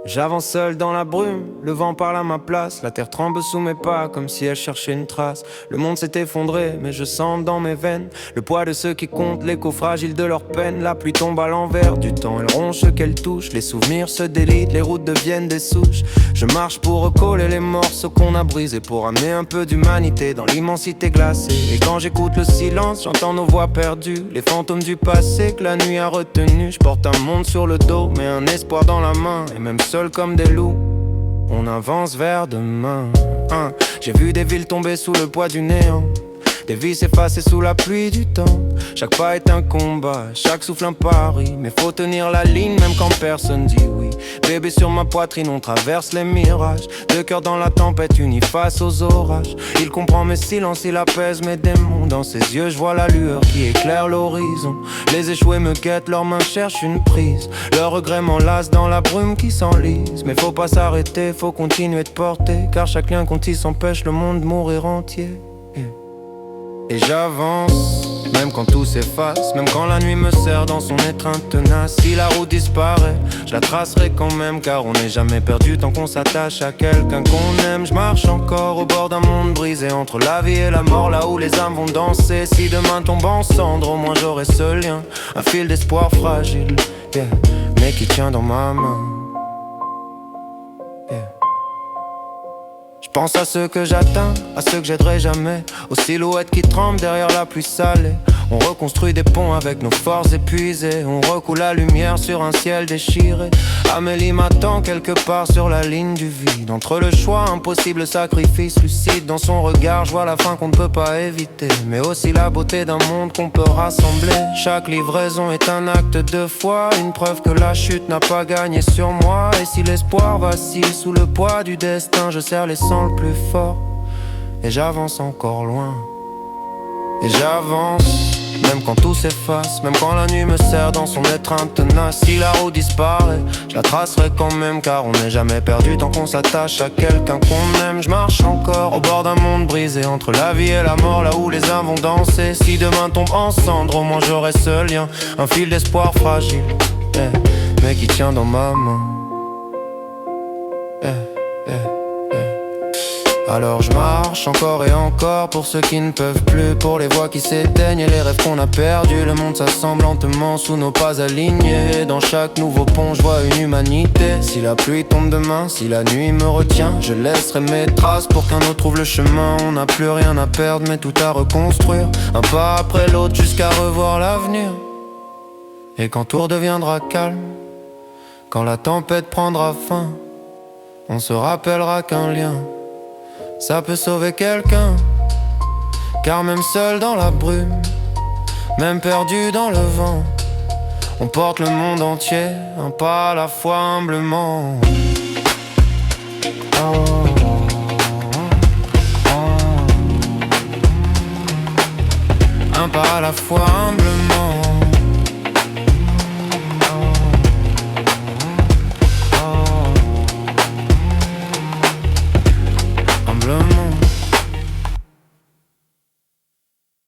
J'avance seul dans la brume, le vent parle à ma place. La terre tremble sous mes pas comme si elle cherchait une trace. Le monde s'est effondré mais je sens dans mes veines le poids de ceux qui comptent, l'écho fragile de leur peine. La pluie tombe à l'envers du temps, elle ronge ce qu'elle touche. Les souvenirs se délitent, les routes deviennent des souches. Je marche pour recoller les morceaux qu'on a brisés, pour amener un peu d'humanité dans l'immensité glacée. Et quand j'écoute le silence, j'entends nos voix perdues, les fantômes du passé que la nuit a retenu. Je porte un monde sur le dos mais un espoir dans la main, et même seuls comme des loups, on avance vers demain. J'ai vu des villes tomber sous le poids du néant, des vies s'effacer sous la pluie du temps. Chaque pas est un combat, chaque souffle un pari, mais faut tenir la ligne même quand personne dit oui. Bébé sur ma poitrine, on traverse les mirages, deux cœurs dans la tempête unis face aux orages. Il comprend mes silences, il apaise mes démons. Dans ses yeux je vois la lueur qui éclaire l'horizon. Les échoués me guettent, leurs mains cherchent une prise. Leurs regrets m'enlacent dans la brume qui s'enlise. Mais faut pas s'arrêter, faut continuer de porter, car chaque lien qu'on tisse empêche le monde de mourir entier. Et j'avance, même quand tout s'efface, même quand la nuit me serre dans son étreinte tenace. Si la route disparaît, je la tracerai quand même, car on n'est jamais perdu tant qu'on s'attache à quelqu'un qu'on aime. Je marche encore au bord d'un monde brisé, entre la vie et la mort, là où les âmes vont danser. Si demain tombe en cendres, au moins j'aurai ce lien, un fil d'espoir fragile, mais qui tient dans ma main. Je pense à ceux que j'atteins, à ceux que j'aiderai jamais, aux silhouettes qui tremblent derrière la pluie salée. On reconstruit des ponts avec nos forces épuisées, on recoule la lumière sur un ciel déchiré. Amélie m'attend quelque part sur la ligne du vide, entre le choix, impossible sacrifice lucide. Dans son regard, je vois la fin qu'on ne peut pas éviter, mais aussi la beauté d'un monde qu'on peut rassembler. Chaque livraison est un acte de foi, une preuve que la chute n'a pas gagné sur moi. Et si l'espoir vacille sous le poids du destin, je serre les sangs le plus fort, et j'avance encore loin. Et j'avance, même quand tout s'efface, même quand la nuit me serre dans son étreinte tenace. Si la route disparaît, je la tracerai quand même, car on n'est jamais perdu tant qu'on s'attache à quelqu'un qu'on aime. Je marche encore au bord d'un monde brisé, entre la vie et la mort, là où les âmes vont danser. Si demain tombe en cendres, au moins j'aurai ce lien, un fil d'espoir fragile, mais qui tient dans ma main. Alors je marche encore et encore pour ceux qui ne peuvent plus, pour les voix qui s'éteignent et les rêves qu'on a perdus. Le monde s'assemble lentement sous nos pas alignés. Dans chaque nouveau pont je vois une humanité. Si la pluie tombe demain, si la nuit me retient, je laisserai mes traces pour qu'un autre trouve le chemin. On n'a plus rien à perdre mais tout à reconstruire, un pas après l'autre jusqu'à revoir l'avenir. Et quand tout redeviendra calme, quand la tempête prendra fin, on se rappellera qu'un lien, ça peut sauver quelqu'un. Car même seul dans la brume, même perdu dans le vent, on porte le monde entier, un pas à la fois humblement. Un pas à la fois humblement.